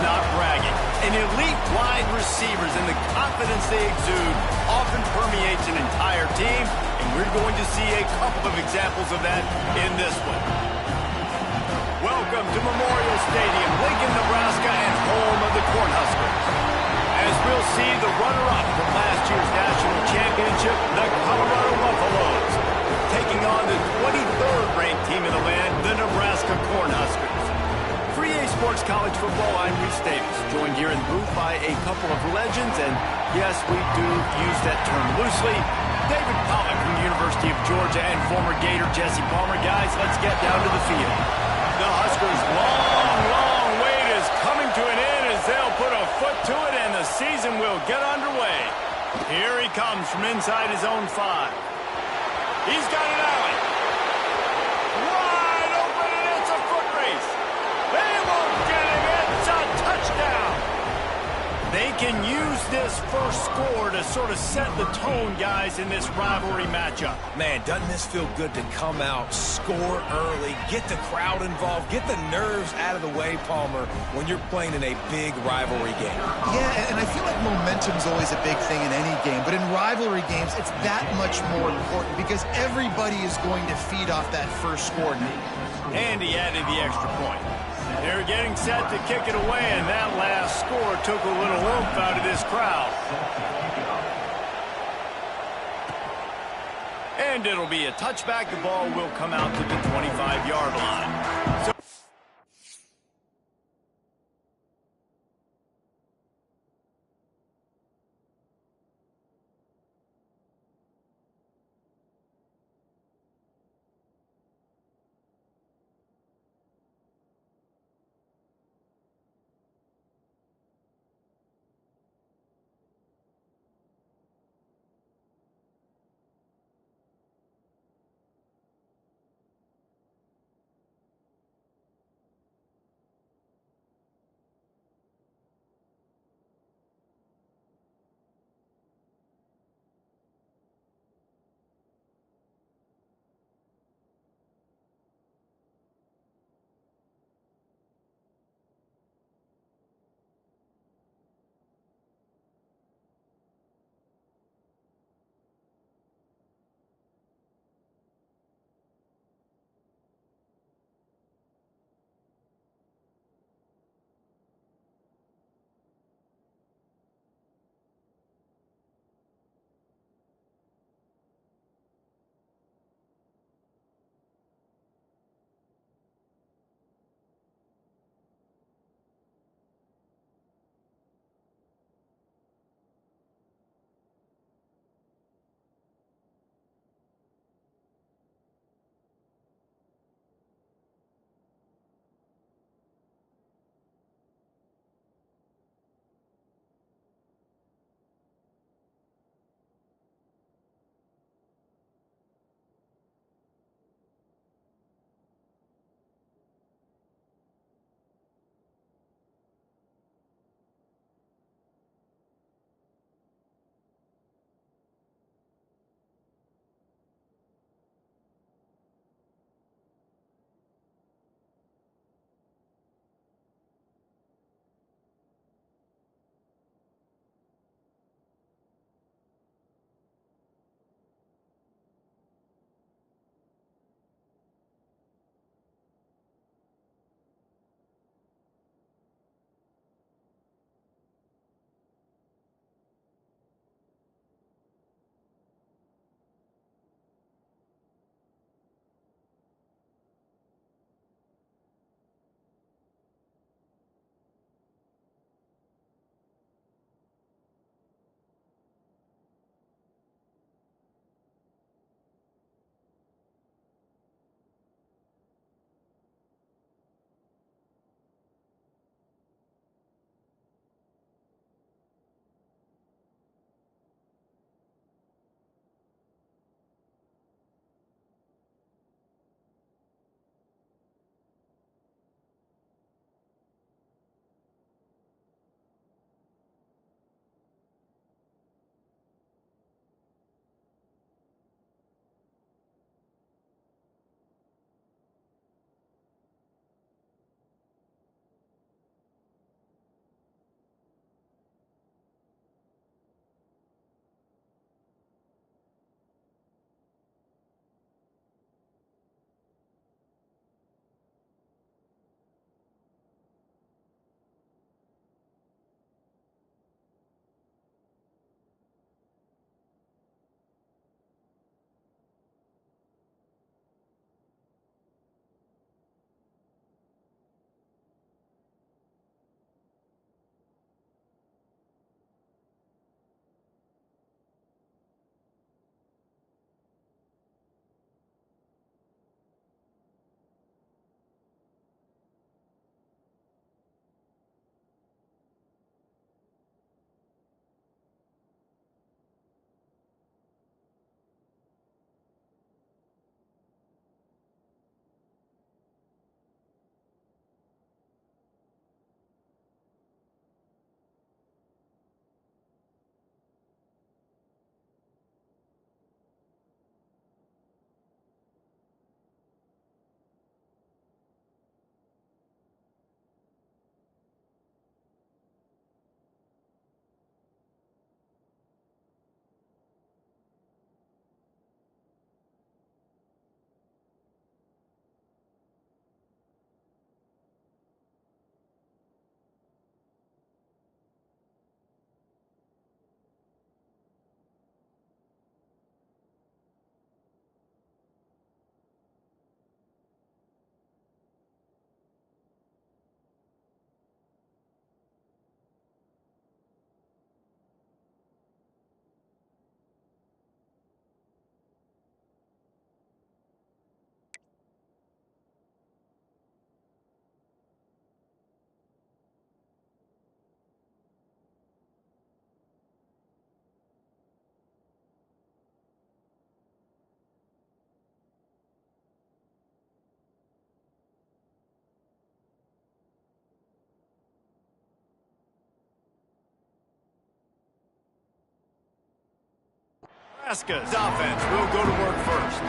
not bragging. An elite wide receivers and the confidence they exude often permeates an entire team, and we're going to see a couple of examples of that in this one. Welcome to Memorial Stadium, Lincoln, Nebraska, and home of the Cornhuskers. As we'll see, the runner-up from last year's national championship, the Colorado Buffaloes, taking on the 23rd ranked team in the land, the Nebraska Cornhuskers. For EA Sports College Football, I'm Reese Davis, joined here in the booth by a couple of legends, and yes, we do use that term loosely. David Pollack from the University of Georgia and former Gator Jesse Palmer. Guys, let's get down to the field. The Huskers' long wait is coming to an end as they'll put a foot to it and the season will get underway. Here he comes from inside his own 5. He's got an alley. Wide open and it's a foot race. They won't get him. It's a touchdown. They can use this first score to sort of set the tone, guys, in this rivalry matchup. Man, doesn't this feel good to come out, score early, get the crowd involved, get the nerves out of the way, Palmer, when you're playing in a big rivalry game? Yeah, and I feel like momentum's always a big thing in any game, but in rivalry games, it's that much more important because everybody is going to feed off that first score. And he added the extra point. They're getting set to kick it away, and that last score took a little oomph out of this crowd. And it'll be a touchback. The ball will come out to the 25-yard line. So Nebraska's offense will go to work first.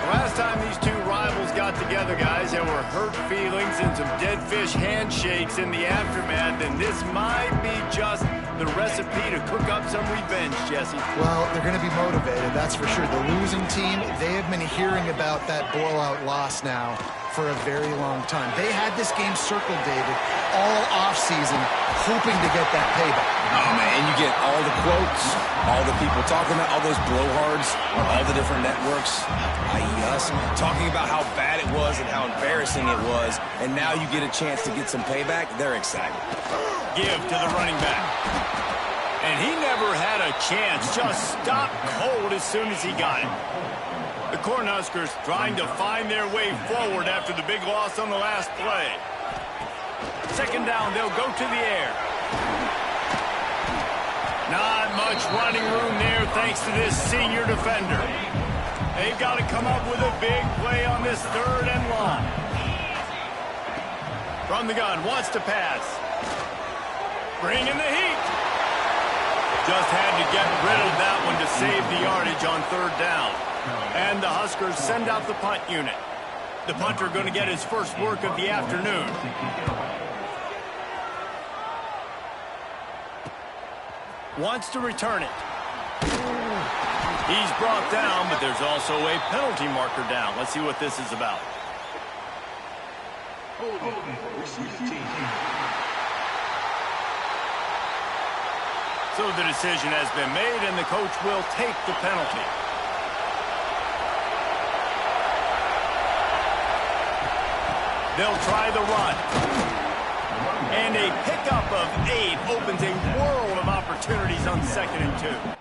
Last time these two rivals got together, guys, there were hurt feelings and some dead fish handshakes in the aftermath, and this might be just the recipe to cook up some revenge, Jesse. Well, they're going to be motivated, that's for sure. The losing team, they have been hearing about that blowout loss now for a very long time. They had this game circled, David, all offseason, hoping to get that payback. Oh, man, and you get all the quotes, all the people talking about all those blowhards on all the different networks, i.e. us, talking about how bad it was and how embarrassing it was, and now you get a chance to get some payback. They're excited. Give to the running back. And he never had a chance, just stopped cold as soon as he got it. The Cornhuskers trying to find their way forward after the big loss on the last play. Second down, they'll go to the air. Not much running room there thanks to this senior defender. They've got to come up with a big play on this third and long. From the gun, wants to pass. Bring in the heat. Just had to get rid of that one to save the yardage on third down. And the Huskers send out the punt unit. The punter going to get his first work of the afternoon. Wants to return it. He's brought down, but there's also a penalty marker down. Let's see what this is about. So the decision has been made, and the coach will take the penalty. They'll try the run. And a pickup of 8 opens a world of opportunities on 2nd and 2.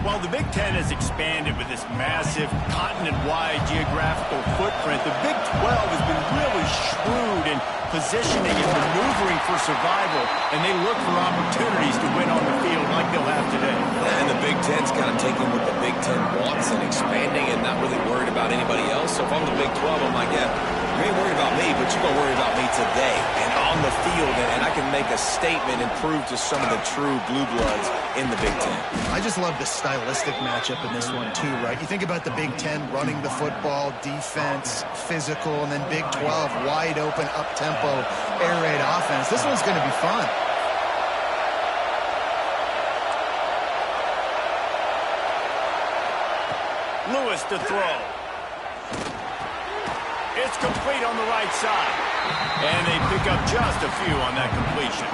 While the Big Ten has expanded with this massive continent-wide geographical footprint, the Big 12 has been really shrewd in positioning and maneuvering for survival, and they look for opportunities to win on the field like they'll have today. And the Big Ten's kind of taking what the Big Ten wants and expanding and not really worried about anybody else. So if I'm the Big 12, I'm like, yeah, you ain't worried about me, but you're going to worry about me today and on the field, and I can make a statement and prove to some of the true blue bloods in the Big Ten. I just love the stylistic matchup in this one too, right? You think about the Big Ten running the football, defense, physical, and then Big 12 wide open, up-tempo, air raid offense. This one's going to be fun. Lewis to throw. It's complete on the right side. And they pick up just a few on that completion.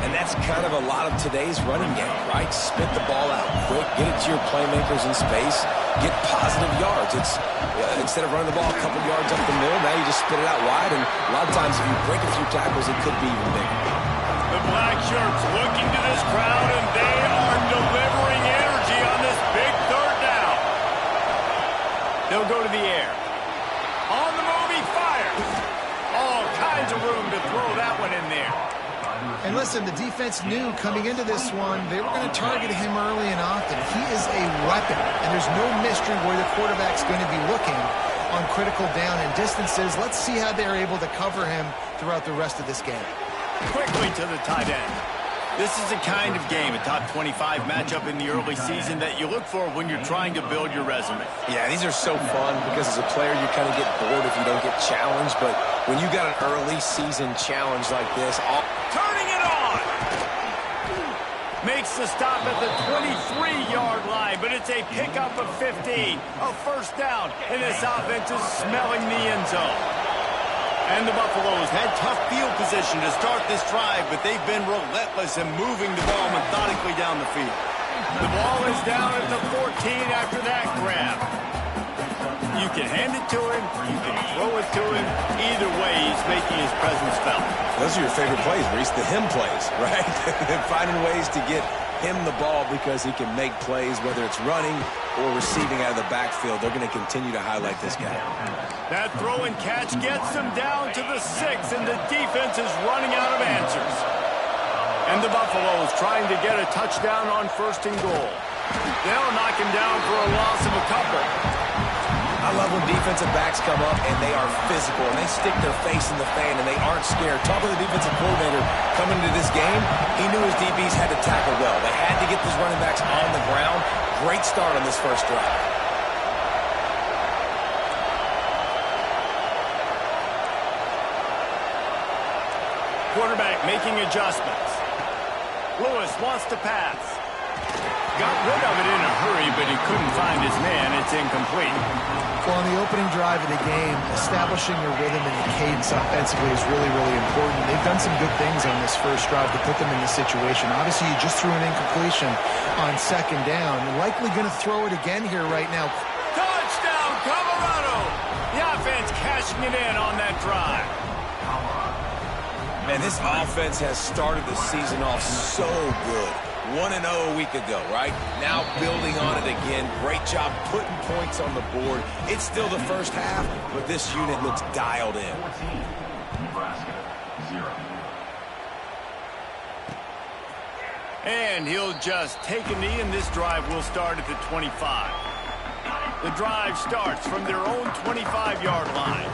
And that's kind of a lot of today's running game, right? Spit the ball out quick, get it to your playmakers in space, get positive yards. It's instead of running the ball a couple yards up the middle, now you just spit it out wide, and a lot of times if you break a few tackles, it could be even bigger. The black shirts looking to this crowd, and they are delivering energy on this big third down. They'll go to the air. On the move, he fires. All kinds of room to throw that one in there. And listen, the defense knew coming into this one, they were going to target him early and often. He is a weapon, and there's no mystery where the quarterback's going to be looking on critical down and distances. Let's see how they're able to cover him throughout the rest of this game. Quickly to the tight end. This is the kind of game, a top 25 matchup in the early season, that you look for when you're trying to build your resume. Yeah, these are so fun because as a player, you kind of get bored if you don't get challenged. But when you got an early season challenge like this, turning it on! Makes the stop at the 23-yard line, but it's a pickup of 15. A first down, and this offense is smelling the end zone. And the Buffaloes had tough field position to start this drive, but they've been relentless in moving the ball methodically down the field. The ball is down at the 14 after that grab. You can hand it to him, you can throw it to him. Either way, he's making his presence felt. Those are your favorite plays, Reese, the him plays, right? Finding ways to get him the ball because he can make plays, whether it's running or receiving out of the backfield. They're going to continue to highlight this guy. That throw and catch gets them down to the 6, and the defense is running out of answers. And the Buffaloes trying to get a touchdown on 1st and goal. They'll knock him down for a loss of a couple. I love when defensive backs come up and they are physical and they stick their face in the fan and they aren't scared. Talk with the defensive coordinator coming into this game. He knew his DBs had to tackle well. They had to get these running backs on the ground. Great start on this first drive. Quarterback making adjustments. Lewis wants to pass. Got rid of it in a hurry, but he couldn't find his man. It's incomplete. Well, on the opening drive of the game, establishing your rhythm and the cadence offensively is really, really important. They've done some good things on this first drive to put them in this situation. Obviously, you just threw an incompletion on 2nd down. You're likely going to throw it again here right now. Touchdown, Colorado! The offense cashing it in on that drive. Man, this offense has started the season off so good. 1-0 a week ago, right? Now building on it again. Great job putting points on the board. It's still the first half, but this unit looks dialed in. Nebraska, 0. And he'll just take a knee, and this drive will start at the 25. The drive starts from their own 25-yard line.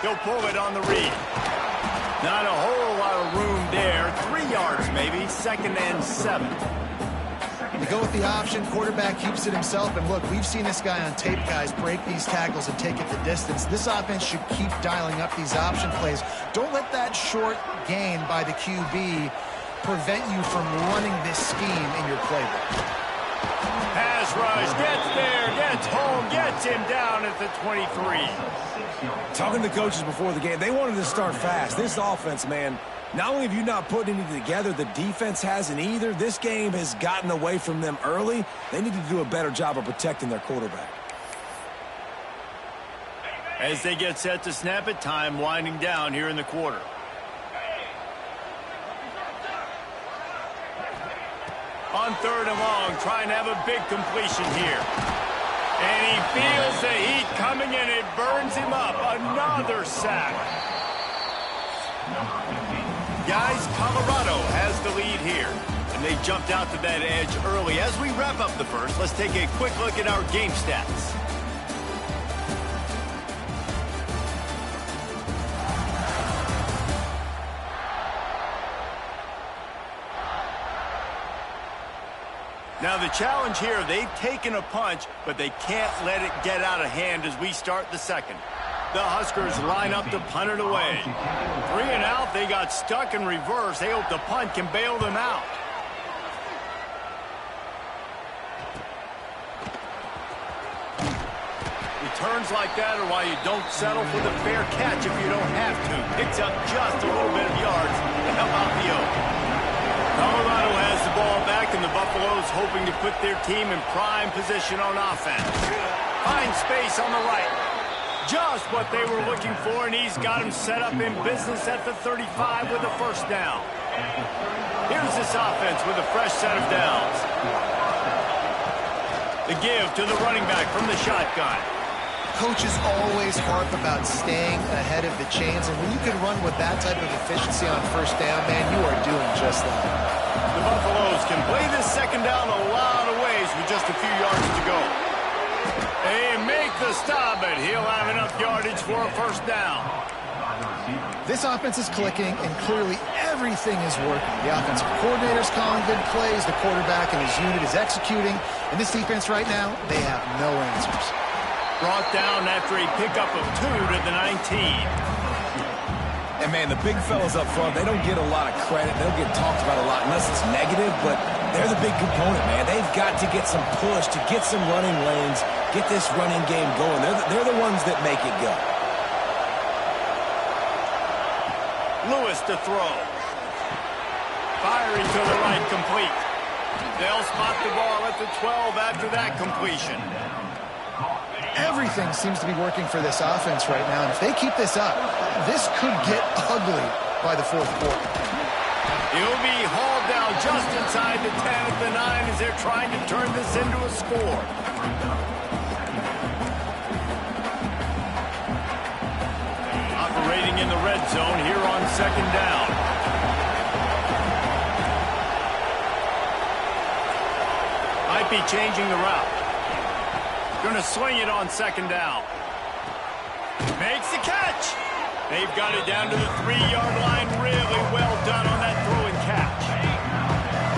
He'll pull it on the read. Not a whole lot of room there. 3 yards maybe. 2nd and 7. You go with the option. Quarterback keeps it himself. And look, we've seen this guy on tape, guys, break these tackles and take it the distance. This offense should keep dialing up these option plays. Don't let that short gain by the QB prevent you from running this scheme in your playbook. Pass rush, gets there, gets home, gets him down at the 23. Talking to the coaches before the game, they wanted to start fast. This offense, man, not only have you not put anything together, the defense hasn't either. This game has gotten away from them early. They need to do a better job of protecting their quarterback. As they get set to snap it, time winding down here in the quarter. On 3rd and long, trying to have a big completion here. And he feels the heat coming in. It burns him up. Another sack. Guys, Colorado has the lead here. And they jumped out to that edge early. As we wrap up the first, let's take a quick look at our game stats. Now the challenge here, they've taken a punch, but they can't let it get out of hand as we start the second. The Huskers line up to punt it away. 3 and out, they got stuck in reverse. They hope the punt can bail them out. Returns like that are why you don't settle for the fair catch if you don't have to. Picks up just a little bit of yards to help out the Oak. Colorado has the ball back, and the Buffaloes hoping to put their team in prime position on offense. Find space on the right. Just what they were looking for, and he's got him set up in business at the 35 with a 1st down. Here's this offense with a fresh set of downs. The give to the running back from the shotgun. Coaches always harp about staying ahead of the chains, and when you can run with that type of efficiency on 1st down, man, you are doing just that. The Buffaloes can play this 2nd down a lot of ways with just a few yards to go. They make the stop, but he'll have enough yardage for a 1st down. This offense is clicking, and clearly everything is working. The offensive coordinator's calling good plays, the quarterback and his unit is executing, and this defense right now, they have no answers. Brought down after a pickup of 2 to the 19. And, man, the big fellas up front, they don't get a lot of credit. They don't get talked about a lot unless it's negative, but they're the big component, man. They've got to get some push, to get some running lanes, get this running game going. They're the ones that make it go. Lewis to throw. Firing to the right, complete. They'll spot the ball at the 12 after that completion. Everything seems to be working for this offense right now, and if they keep this up, this could get ugly by the fourth quarter. He'll be hauled down just inside the 10 at the 9 as they're trying to turn this into a score. Operating in the red zone here on second down. Might be changing the route. Going to swing it on second down. Makes the catch. They've got it down to the 3-yard line. Really well done on that throw and catch.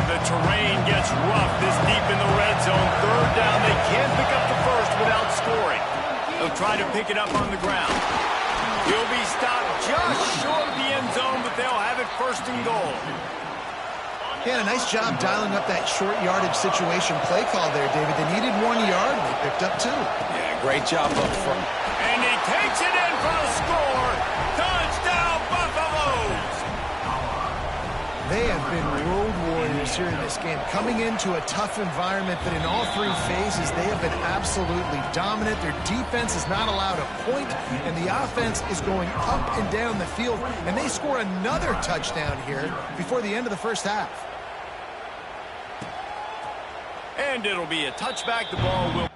The terrain gets rough this deep in the red zone. Third down. They can't pick up the first without scoring. They'll try to pick it up on the ground. He'll be stopped just short of the end zone, but they'll have it first and goal. Yeah, a nice job dialing up that short yardage situation play call there, David. They needed 1 yard, and they picked up 2. Yeah, great job up front. And he takes it in for the score. Touchdown, Buffaloes! They have been road warriors here in this game, coming into a tough environment, but in all 3 phases, they have been absolutely dominant. Their defense is not allowed a point, and the offense is going up and down the field, and they score another touchdown here before the end of the first half. And it'll be a touchback. The ball will...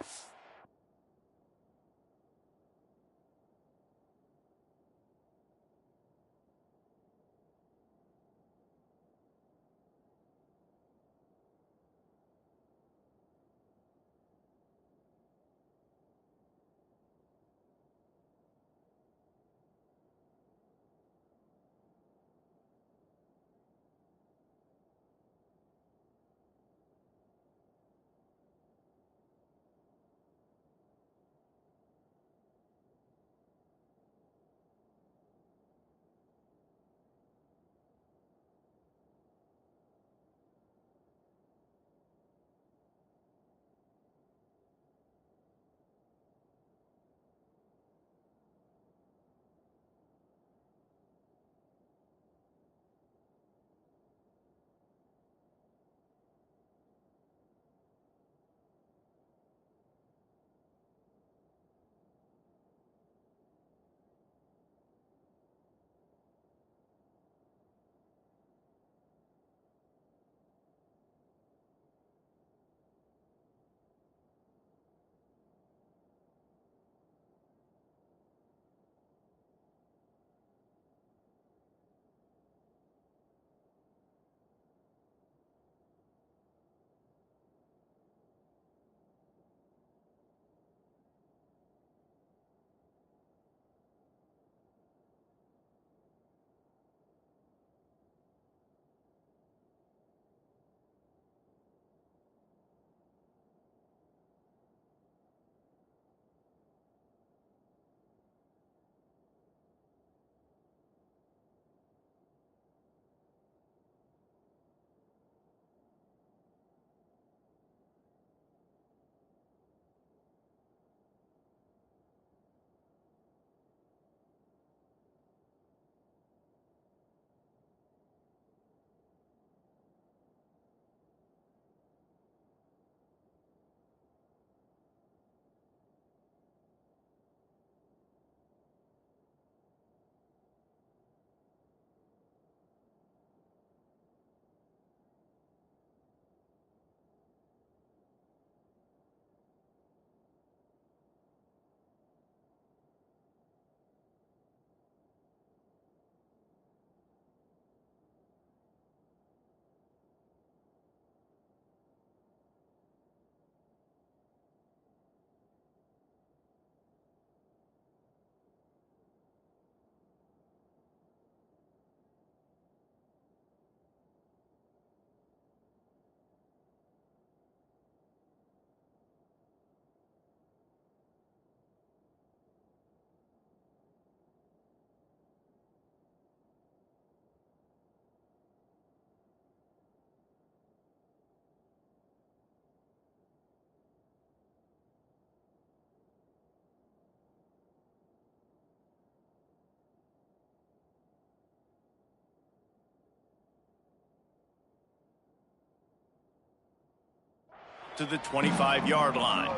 to the 25-yard line.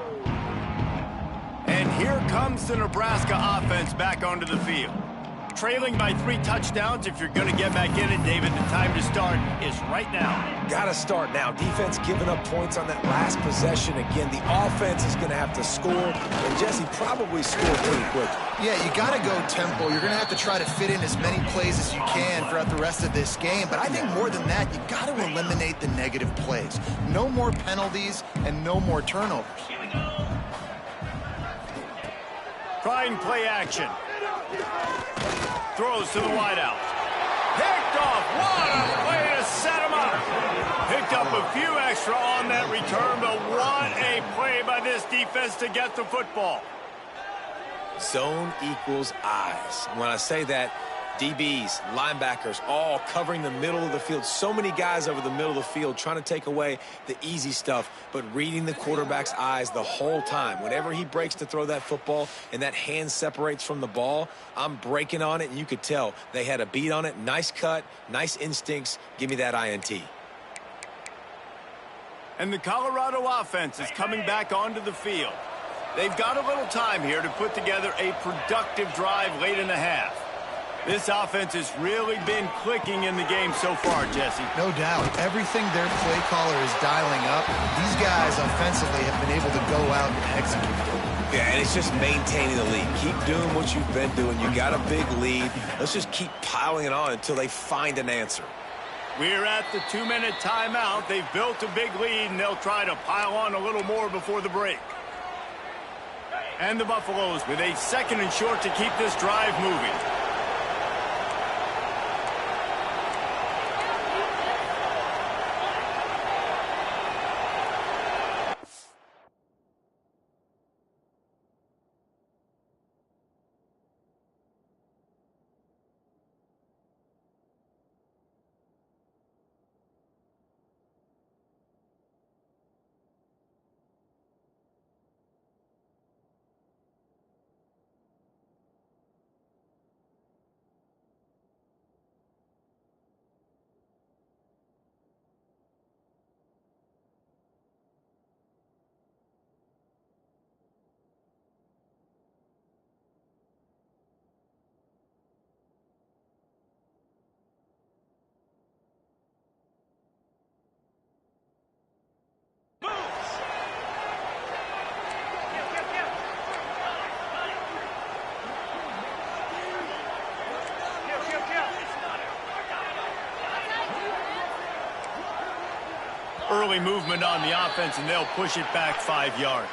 And here comes the Nebraska offense back onto the field. Trailing by 3 touchdowns. If you're going to get back in it, David, the time to start is right now. Gotta start now. Defense giving up points on that last possession. Again, the offense is going to have to score. And Jesse probably scored pretty quick. Yeah, you got to go tempo. You're going to have to try to fit in as many plays as you can throughout the rest of this game. But I think more than that, you got to eliminate the negative plays. No more penalties and no more turnovers. Trying play action. Throws to the wideout. Picked off. What a way to set him up. Picked up a few extra on that return, but what a play by this defense to get the football. Zone equals eyes. When I say that, DBs, linebackers, all covering the middle of the field. So many guys over the middle of the field trying to take away the easy stuff, but reading the quarterback's eyes the whole time. Whenever he breaks to throw that football and that hand separates from the ball, I'm breaking on it, and you could tell they had a beat on it. Nice cut, nice instincts. Give me that INT. And the Colorado offense is coming back onto the field. They've got a little time here to put together a productive drive late in the half. This offense has really been clicking in the game so far, Jesse. No doubt. Everything their play caller is dialing up, these guys offensively have been able to go out and execute. Yeah, and it's just maintaining the lead. Keep doing what you've been doing. You got a big lead. Let's just keep piling it on until they find an answer. We're at the 2-minute timeout. They've built a big lead, and they'll try to pile on a little more before the break. And the Buffaloes with a 2nd and short to keep this drive moving. Early movement on the offense, and they'll push it back 5 yards.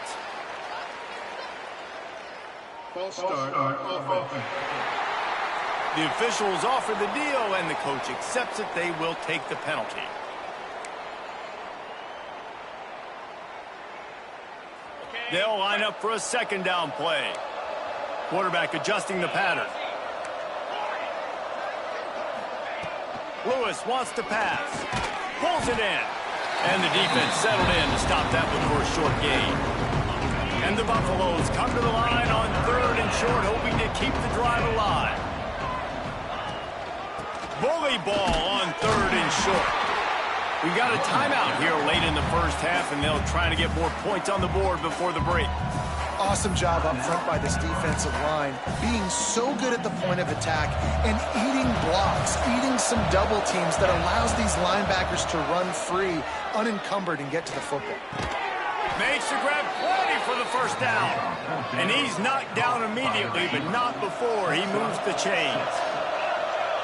False start offense. The officials offer the deal, and the coach accepts it. They will take the penalty. They'll line up for a 2nd down play. Quarterback adjusting the pattern. Lewis wants to pass. Pulls it in. And the defense settled in to stop that one for a short gain. And the Buffaloes come to the line on 3rd and short, hoping to keep the drive alive. Bully ball on 3rd and short. We got a timeout here late in the first half, and they'll try to get more points on the board before the break. Awesome job up front by this defensive line, being so good at the point of attack and eating blocks, eating some double teams that allows these linebackers to run free, unencumbered, and get to the football. Makes the grab, plenty for the 1st down. And he's knocked down immediately, but not before he moves the chains.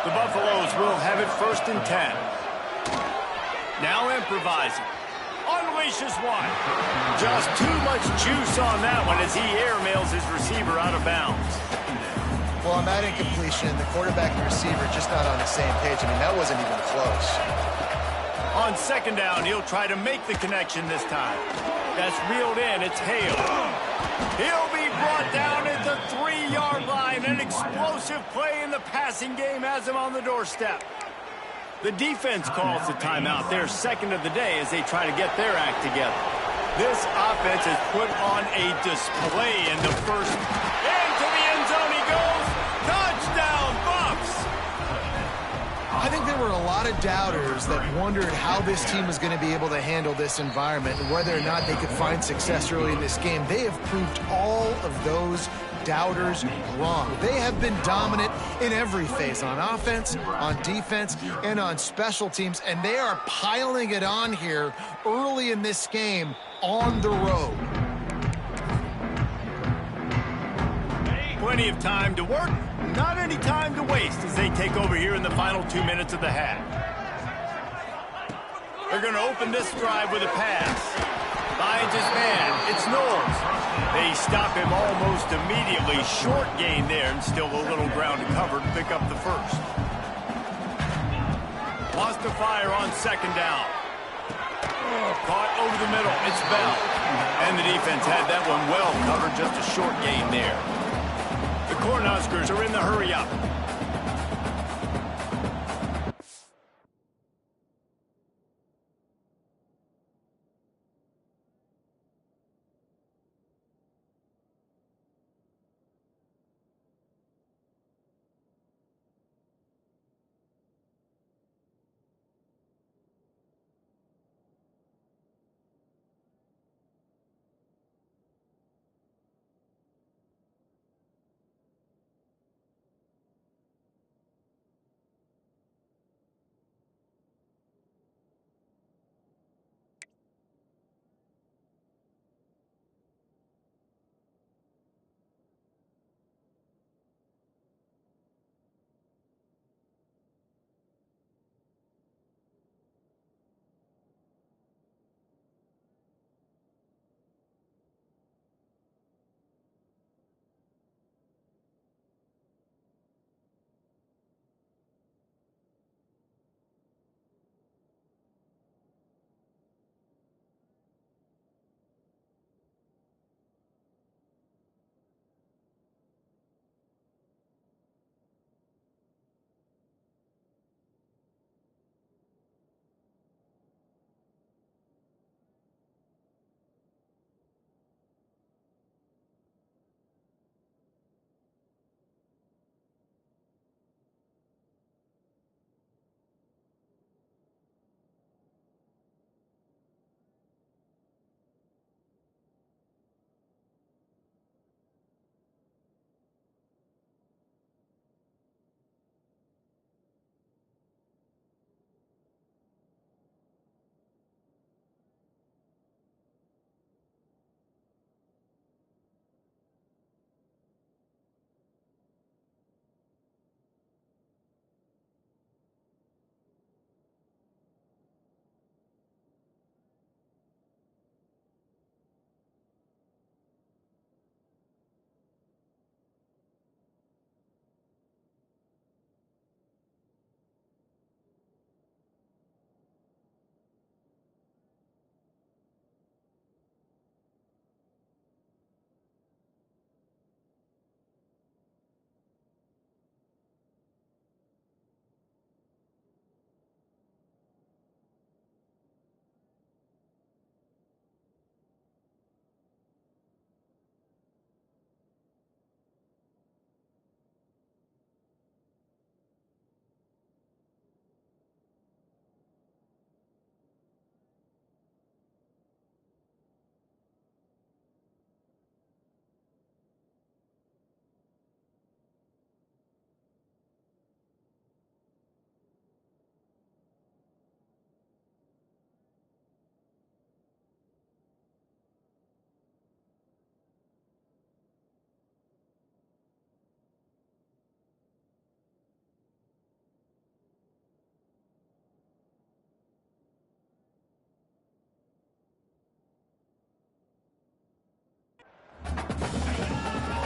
The Buffaloes will have it 1st and 10. Now improvising. Unleashes one. Just too much juice on that one as he airmails his receiver out of bounds. Well, on that incompletion, the quarterback and receiver just not on the same page. I mean, that wasn't even close. On 2nd down, he'll try to make the connection this time. That's reeled in. It's Hale. He'll be brought down at the 3-yard line. An explosive play in the passing game has him on the doorstep. The defense calls the timeout, their 2nd of the day, as they try to get their act together. This offense has put on a display in the first. Into the end zone he goes. Touchdown, Buffs! I think there were a lot of doubters that wondered how this team was going to be able to handle this environment and whether or not they could find success early in this game, they have proved all of those doubters wrong. They have been dominant in every phase, on offense, on defense, and on special teams, and they are piling it on here early in this game on the road. Plenty of time to work, not any time to waste as they take over here in the final 2 minutes of the half. They're going to open this drive with a pass. Finds his man. It's Knowles. They stop him almost immediately. Short gain there and still a little ground to cover to pick up the first. Lost to fire on second down. Caught over the middle. It's Bell. And the defense had that one well covered. Just a short gain there. The Cornhuskers are in the hurry up.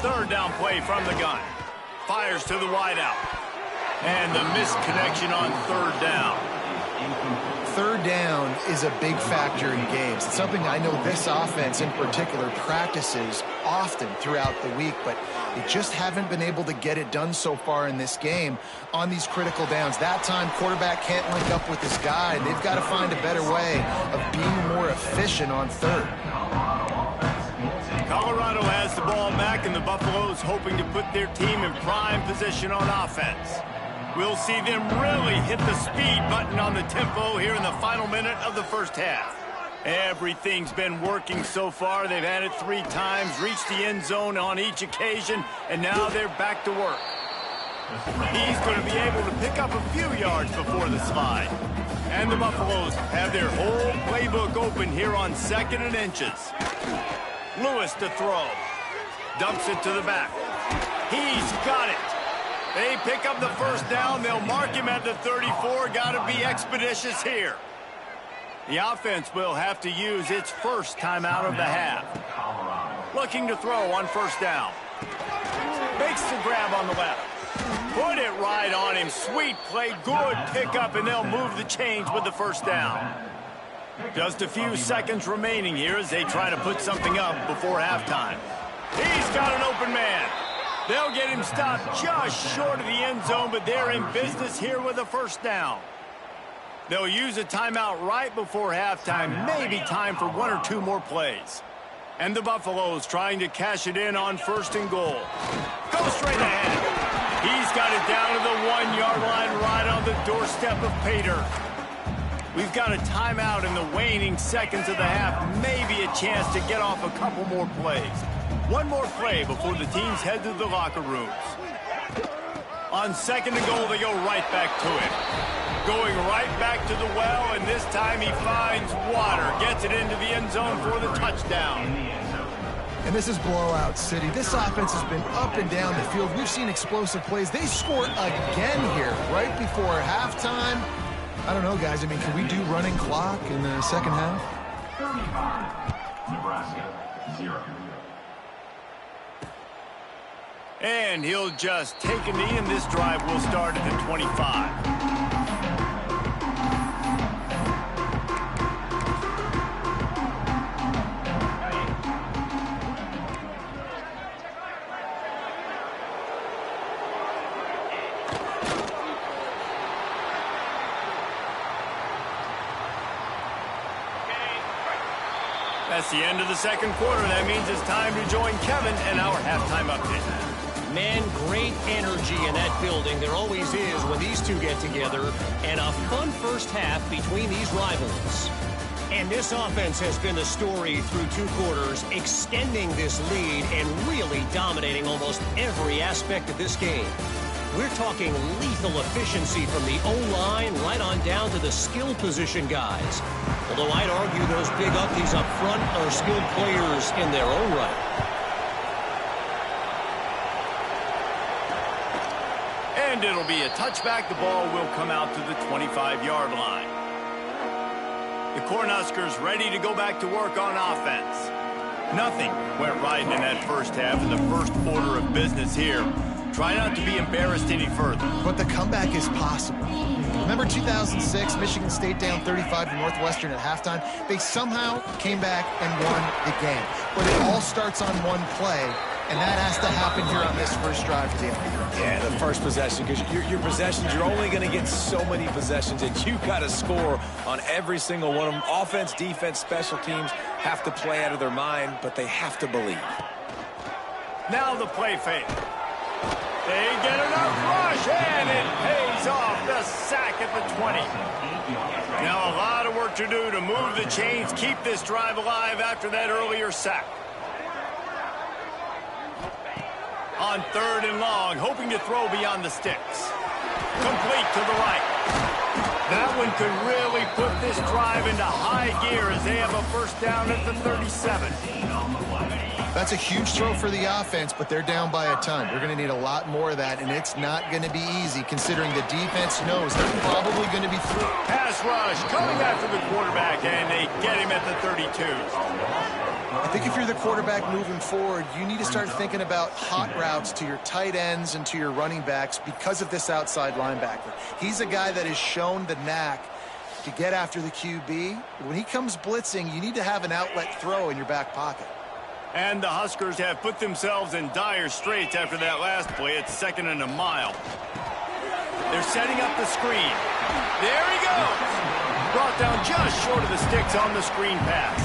Third down play from the gun. Fires to the wideout. And the missed connection on third down. Third down is a big factor in games. It's something I know this offense in particular practices often throughout the week, but they just haven't been able to get it done so far in this game on these critical downs. That time, quarterback can't link up with his guy. They've got to find a better way of being more efficient on third. Colorado has the ball back, and the Buffaloes hoping to put their team in prime position on offense. We'll see them really hit the speed button on the tempo here in the final minute of the first half. Everything's been working so far. They've had it 3 times, reached the end zone on each occasion, and now they're back to work. He's going to be able to pick up a few yards before the slide. And the Buffaloes have their whole playbook open here on 2nd and inches. Lewis to throw. Dumps it to the back. He's got it. They pick up the first down. They'll mark him at the 34. Got to be expeditious here. The offense will have to use its first timeout of the half. Looking to throw on first down. Makes the grab on the left. Put it right on him. Sweet play. Good pickup, and they'll move the chains with the first down. Just a few seconds remaining here as they try to put something up before halftime. He's got an open man. They'll get him stopped just short of the end zone, but they're in business here with a first down. They'll use a timeout right before halftime. Maybe time for 1 or 2 more plays. And the Buffaloes trying to cash it in on 1st and goal. Go straight ahead. He's got it down to the 1-yard line right on the doorstep of Pater. We've got a timeout in the waning seconds of the half. Maybe a chance to get off a couple more plays. 1 more play before the teams head to the locker rooms. On 2nd and goal, they go right back to it. Going right back to the well, and this time he finds water. Gets it into the end zone for the touchdown. And this is blowout city. This offense has been up and down the field. We've seen explosive plays. They scored again here right before halftime. I don't know, guys. I mean, can we do running clock in the second half? 35, Nebraska, 0. And he'll just take a knee, and this drive will start at the 25. That's the end of the second quarter. That means it's time to join Kevin and our halftime update. Man, great energy in that building. There always is when these two get together. And a fun first half between these rivals. And this offense has been the story through 2 quarters, extending this lead and really dominating almost every aspect of this game. We're talking lethal efficiency from the O-line right on down to the skill position guys. Although I'd argue those big uppies up front are skilled players in their own right. And it'll be a touchback. The ball will come out to the 25-yard line. The Cornhuskers ready to go back to work on offense. Nothing went right in that first half in the first order of business here. Try not to be embarrassed any further. But the comeback is possible. Remember 2006, Michigan State down 35 to Northwestern at halftime? They somehow came back and won the game. But it all starts on one play, and that has to happen here on this first drive today. Yeah, the first possession, because your possessions, you're only going to get so many possessions, and you've got to score on every single one of them. Offense, defense, special teams have to play out of their mind, but they have to believe. Now the play fake. They get enough rush, and it pays off. The sack at the 20. Now a lot of work to do to move the chains, keep this drive alive after that earlier sack. On 3rd and long, hoping to throw beyond the sticks. Complete to the right. That one could really put this drive into high gear as they have a first down at the 37. That's a huge throw for the offense, but they're down by a ton. They're going to need a lot more of that, and it's not going to be easy considering the defense knows they're probably going to be through. Pass rush coming after the quarterback, and they get him at the 32. I think if you're the quarterback moving forward, you need to start thinking about hot routes to your tight ends and to your running backs because of this outside linebacker. He's a guy that has shown the knack to get after the QB. When he comes blitzing, you need to have an outlet throw in your back pocket. And the Huskers have put themselves in dire straits after that last play. It's 2nd and a mile. They're setting up the screen. There he goes. Brought down just short of the sticks on the screen pass.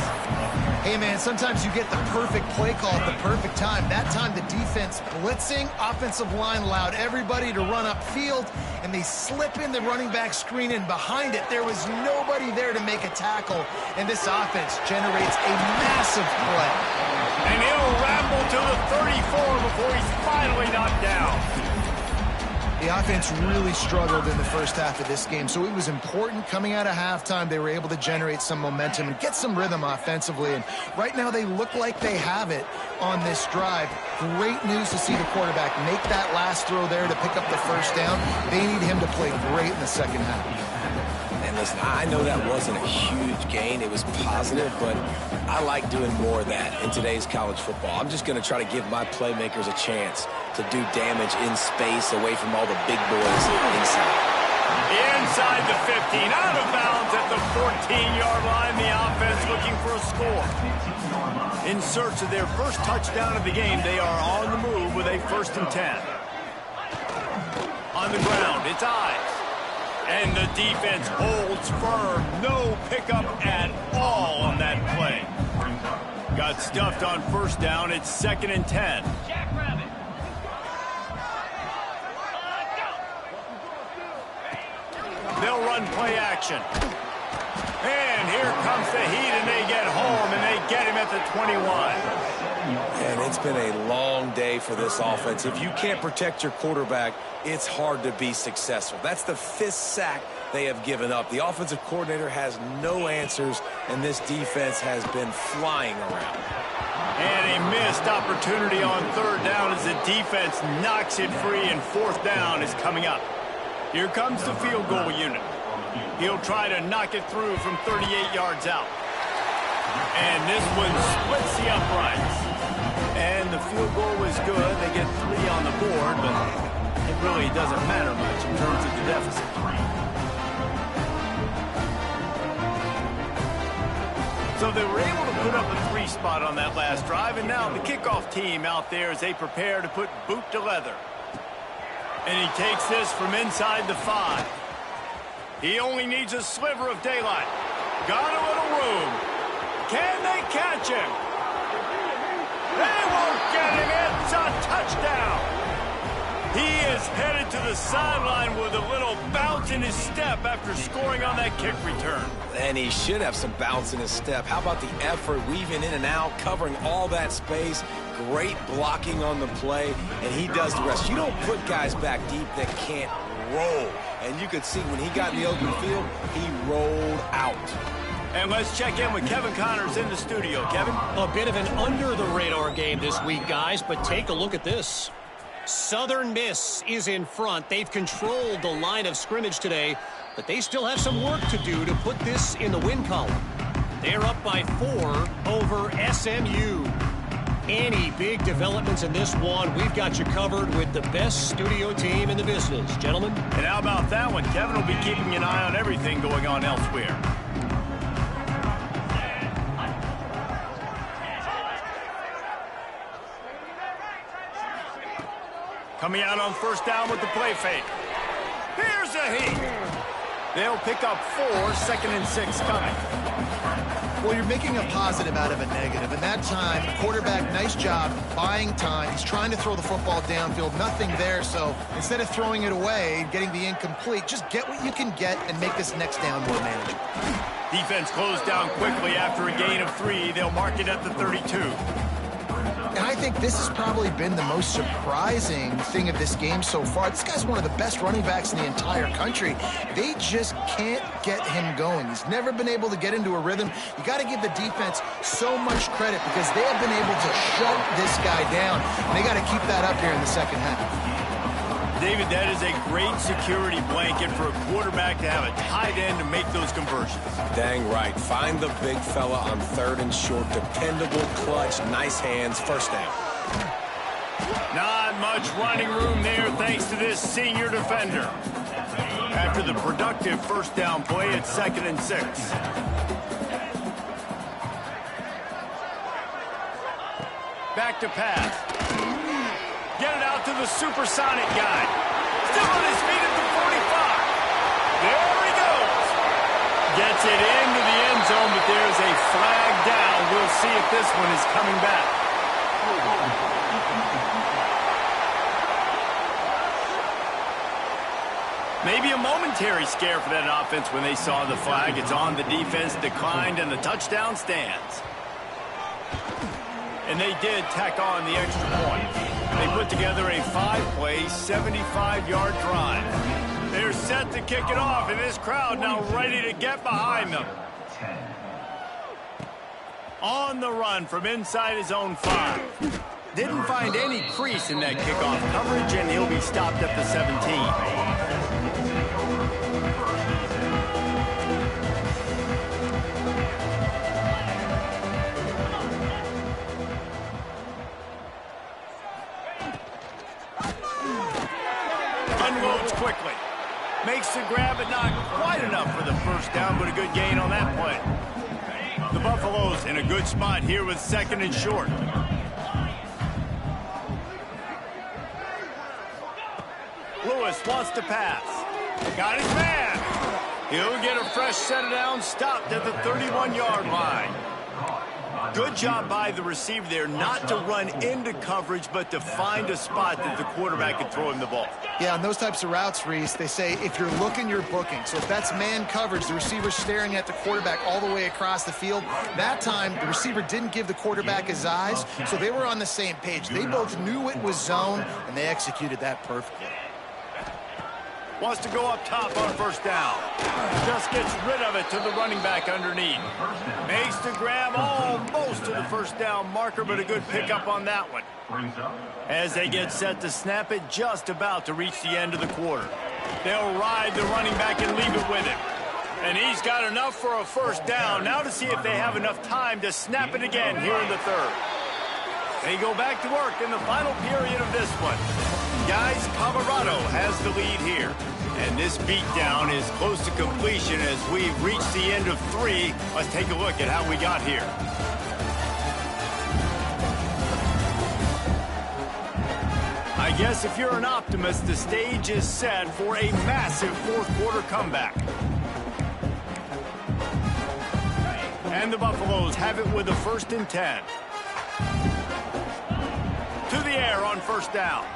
Hey, man, sometimes you get the perfect play call at the perfect time. That time, the defense blitzing, offensive line allowed everybody to run upfield, and they slip in the running back screen, and behind it, there was nobody there to make a tackle, and this offense generates a massive play. And he'll ramble to the 34 before he's finally knocked down. The offense really struggled in the first half of this game, so it was important coming out of halftime. They were able to generate some momentum and get some rhythm offensively, and right now they look like they have it on this drive. Great news to see the quarterback make that last throw there to pick up the first down. They need him to play great in the second half. And listen, I know that wasn't a huge gain. It was positive, but I like doing more of that in today's college football. I'm just going to try to give my playmakers a chance to do damage in space away from all the big boys inside. Inside the 15, out of bounds at the 14-yard line. The offense looking for a score. In search of their first touchdown of the game, they are on the move with a 1st and 10. On the ground, it's Ives. And the defense holds firm. No pickup at all on that play. Got stuffed on 1st down. It's 2nd and 10. They'll run play action. And here comes the heat, and they get home, and they get him at the 21. And it's been a long day for this offense. If you can't protect your quarterback, it's hard to be successful. That's the 5th sack they have given up. The offensive coordinator has no answers, and this defense has been flying around. And a missed opportunity on 3rd down as the defense knocks it free, and 4th down is coming up. Here comes the field goal unit. He'll try to knock it through from 38 yards out. And this one splits the uprights. And the field goal was good. They get 3 on the board, but it really doesn't matter much in terms of the deficit. So they were able to put up a 3 spot on that last drive, and now the kickoff team out there as they prepare to put boot to leather. And he takes this from inside the 5. He only needs a sliver of daylight. Got a little room. Can they catch him? They won't get him. It's a touchdown. He is headed to the sideline with a little bounce in his step after scoring on that kick return. And he should have some bounce in his step. How about the effort, weaving in and out, covering all that space, great blocking on the play, and he does the rest. You don't put guys back deep that can't roll. And you could see when he got in the open field, he rolled out. And let's check in with Kevin Connors in the studio. Kevin? A bit of an under-the-radar game this week, guys, but take a look at this. Southern Miss is in front. They've controlled the line of scrimmage today, but they still have some work to do to put this in the win column. They're up by 4 over SMU. Any big developments in this one, we've got you covered with the best studio team in the business. Gentlemen? And how about that one? Kevin will be keeping an eye on everything going on elsewhere. Coming out on 1st down with the play fake. Here's a heat. They'll pick up 4, 2nd and 6 coming. Well, you're making a positive out of a negative. And that time, quarterback, nice job buying time. He's trying to throw the football downfield. Nothing there. So instead of throwing it away, getting the incomplete, just get what you can get and make this next down more manageable. Defense closed down quickly after a gain of 3. They'll mark it at the 32. And I think this has probably been the most surprising thing of this game so far. This guy's one of the best running backs in the entire country. They just can't get him going. He's never been able to get into a rhythm. You got to give the defense so much credit because they have been able to shut this guy down. And they got to keep that up here in the second half. David, that is a great security blanket for a quarterback to have a tight end to make those conversions. Dang right. Find the big fella on 3rd and short. Dependable, clutch, nice hands, 1st down. Not much running room there thanks to this senior defender. After the productive 1st down play, it's 2nd and 6. Back to pass. Get it out to the supersonic guy. Still on his feet at the 45. There he goes. Gets it into the end zone, but there's a flag down. We'll We'll see if this one is coming back. Maybe a momentary scare for that offense when they saw the flag. It's on, the defense declined, and the touchdown stands. And they did tack on the extra point. They put together a 5-play, 75-yard drive. They're set to kick it off, and this crowd now ready to get behind them. On the run from inside his own 5. Didn't find any crease in that kickoff coverage, and he'll be stopped at the 17. Unloads quickly. Makes the grab, but not quite enough for the first down, but a good gain on that play. The Buffaloes in a good spot here with 2nd and short. Lewis wants to pass. Got his man. He'll get a fresh set of downs, stopped at the 31-yard line. Good job by the receiver there not to run into coverage, but to find a spot that the quarterback can throw him the ball. Yeah, on those types of routes, Reese, they say if you're looking, you're booking. So if that's man coverage, the receiver's staring at the quarterback all the way across the field. That time, the receiver didn't give the quarterback his eyes, so they were on the same page. They both knew it was zone, and they executed that perfectly. Wants to go up top on first down. Just gets rid of it to the running back underneath. Makes the grab almost to the first down marker, but a good pickup on that one. As they get set to snap it, just about to reach the end of the quarter. They'll ride the running back and leave it with him. And he's got enough for a first down. Now to see if they have enough time to snap it again here in the 3rd. They go back to work in the final period of this one. Guys, Colorado has the lead here. And this beatdown is close to completion as we've reached the end of 3. Let's take a look at how we got here. I guess if you're an optimist, the stage is set for a massive 4th-quarter comeback. And the Buffaloes have it with a 1st and 10. To the air on first down.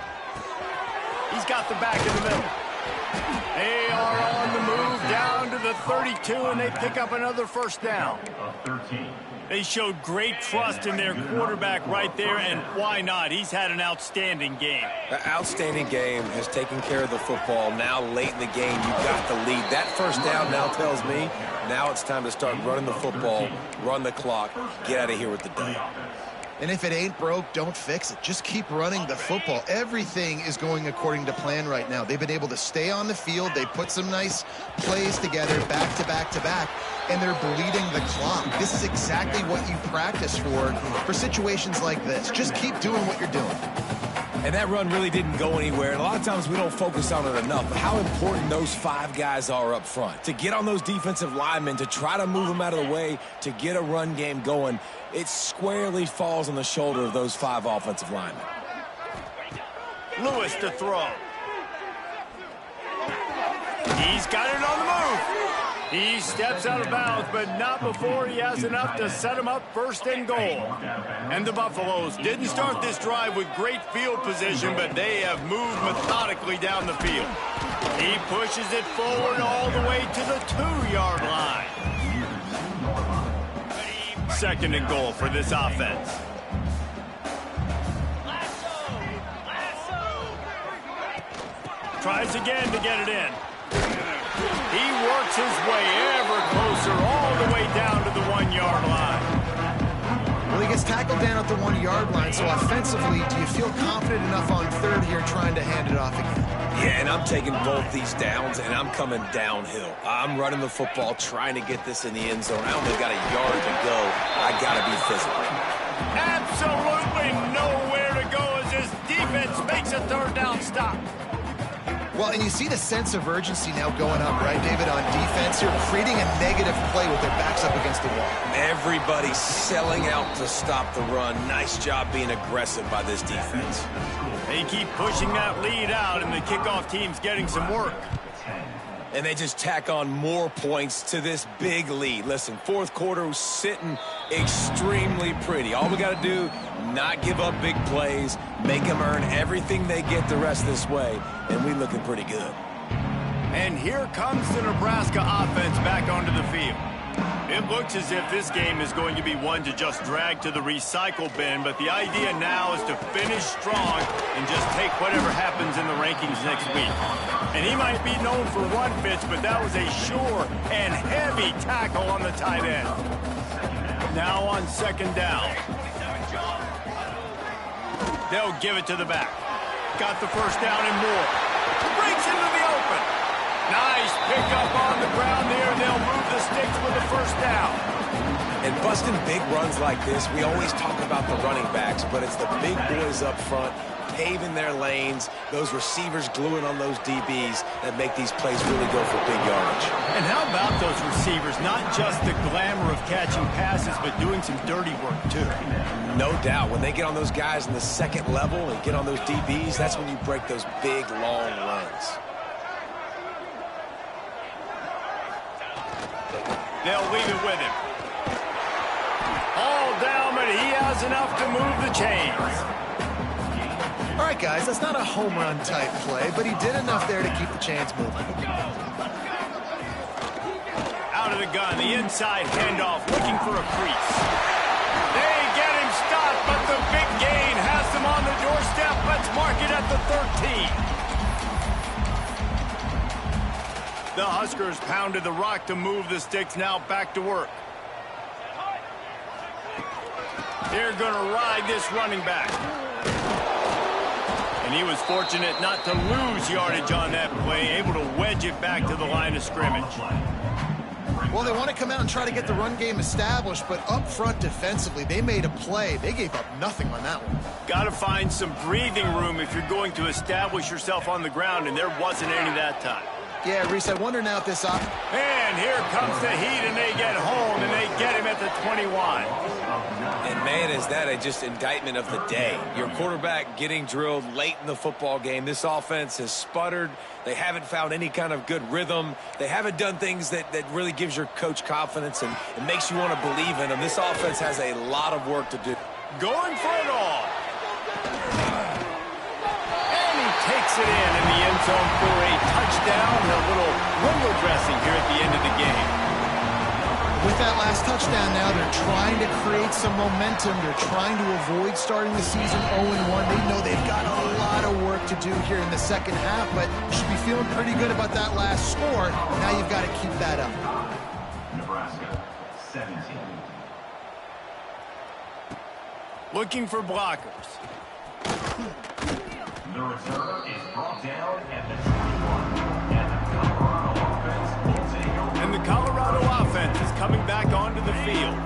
He's got the back in the middle. They are on the move down to the 32, and they pick up another first down. They showed great trust in their quarterback right there, and why not? He's had an outstanding game. An outstanding game, has taken care of the football. Now late in the game, you got the lead. That first down now tells me now it's time to start running the football, run the clock, get out of here with the dub. And if it ain't broke, don't fix it. Just keep running the football. Everything is going according to plan right now. They've been able to stay on the field. They put some nice plays together back to back to back, and they're bleeding the clock. This is exactly what you practice for situations like this. Just keep doing what you're doing. And that run really didn't go anywhere. And a lot of times we don't focus on it enough, but how important those 5 guys are up front. To get on those defensive linemen, to try to move them out of the way, to get a run game going, it squarely falls on the shoulder of those 5 offensive linemen. Lewis to throw. He's got it on the move. He steps out of bounds, but not before he has enough to set him up 1st and goal. And the Buffaloes didn't start this drive with great field position, but they have moved methodically down the field. He pushes it forward all the way to the 2-yard line. 2nd and goal for this offense. Tries again to get it in. He works his way ever closer all the way down to the 1-yard line. Well, he gets tackled down at the 1-yard line, so offensively, do you feel confident enough on 3rd here trying to hand it off again? Yeah, and I'm taking both these downs, and I'm coming downhill. I'm running the football, trying to get this in the end zone. I only got a yard to go. I got to be physical. Absolutely nowhere to go as his defense makes a 3rd down stop. Well, and you see the sense of urgency now going up, right, David, on defense here, creating a negative play with their backs up against the wall. Everybody's selling out to stop the run. Nice job being aggressive by this defense. They keep pushing that lead out, and the kickoff team's getting some work. And they just tack on more points to this big lead. Listen, fourth quarter was sitting extremely pretty. All we got to do, not give up big plays, make them earn everything they get the rest of this way, and we looking pretty good. And here comes the Nebraska offense back onto the field. It looks as if this game is going to be one to just drag to the recycle bin, but the idea now is to finish strong and just take whatever happens in the rankings next week. And he might be known for run fits, but that was a sure and heavy tackle on the tight end. Now on second down. They'll give it to the back. Got the first down and more. Breaks into the open. Nice pickup on the ground there. They'll move the sticks with the first down. And busting big runs like this, we always talk about the running backs, but it's the big boys up front paving their lanes, those receivers gluing on those DBs that make these plays really go for big yardage. And how about those receivers? Not just the glamour of catching passes, but doing some dirty work too. No doubt. When they get on those guys in the second level and get on those DBs, that's when you break those big, long runs. They'll leave it with him. All down, but he has enough to move the chains. All right, guys, that's not a home run type play, but he did enough there to keep the chains moving. Out of the gun, the inside handoff, looking for a crease. They get him stopped, but the big gain has them on the doorstep. Let's mark it at the 13. The Huskers pounded the rock to move the sticks, now back to work. They're going to ride this running back. And he was fortunate not to lose yardage on that play, able to wedge it back to the line of scrimmage. Well, they want to come out and try to get the run game established, but up front defensively, they made a play. They gave up nothing on that one. Got to find some breathing room if you're going to establish yourself on the ground, and there wasn't any that time. Yeah, Reese, I wonder now if this up. And here comes the heat, and they get home, and they get him at the 21. And, man, is that a just indictment of the day. Your quarterback getting drilled late in the football game. This offense has sputtered. They haven't found any kind of good rhythm. They haven't done things that really gives your coach confidence and it makes you want to believe in them. This offense has a lot of work to do. Going for it all. And he takes it in the end zone for a touchdown. A little window dressing here at the end of the game. With that last touchdown now, they're trying to create some momentum. They're trying to avoid starting the season 0-1. They know they've got a lot of work to do here in the second half, but should be feeling pretty good about that last score. Now you've got to keep that up. Nebraska, 17. Looking for blockers. The return is brought down at the 21. And the Colorado offense will take over. And the Colorado offense is coming back onto the field.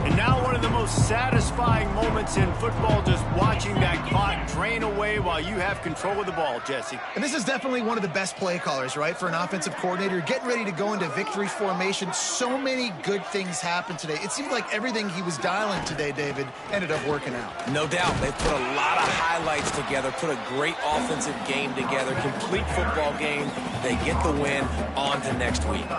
And now one of the most satisfying moments in football, just watching that clock drain away while you have control of the ball, Jesse. And this is definitely one of the best play callers, right, for an offensive coordinator. Getting ready to go into victory formation. So many good things happened today. It seemed like everything he was dialing today, David, ended up working out. No doubt. They put a lot of highlights together, put a great offensive game together, complete football game. They get the win. On to next week.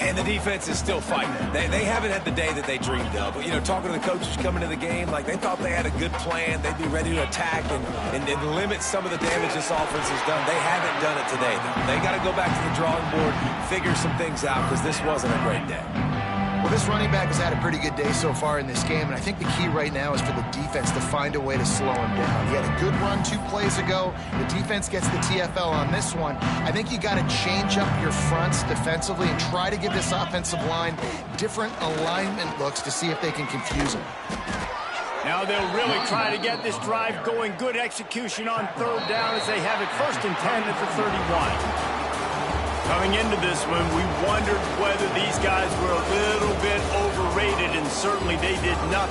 And the defense is still fighting. They haven't had the day that they dreamed of. But, you know, talking to the coaches coming to the game, like they thought they had a good plan. They'd be ready to attack and limit some of the damage this offense has done. They haven't done it today, though. They got to go back to the drawing board, figure some things out, because this wasn't a great day. Well, this running back has had a pretty good day so far in this game, and I think the key right now is for the defense to find a way to slow him down. He had a good run 2 plays ago. The defense gets the TFL on this one. I think you got to change up your fronts defensively and try to give this offensive line different alignment looks to see if they can confuse him. Now they'll really try to get this drive going. Good execution on third down as they have it 1st and 10 at the 31. Coming into this one, we wondered whether these guys were a little bit overrated, and certainly they did nothing.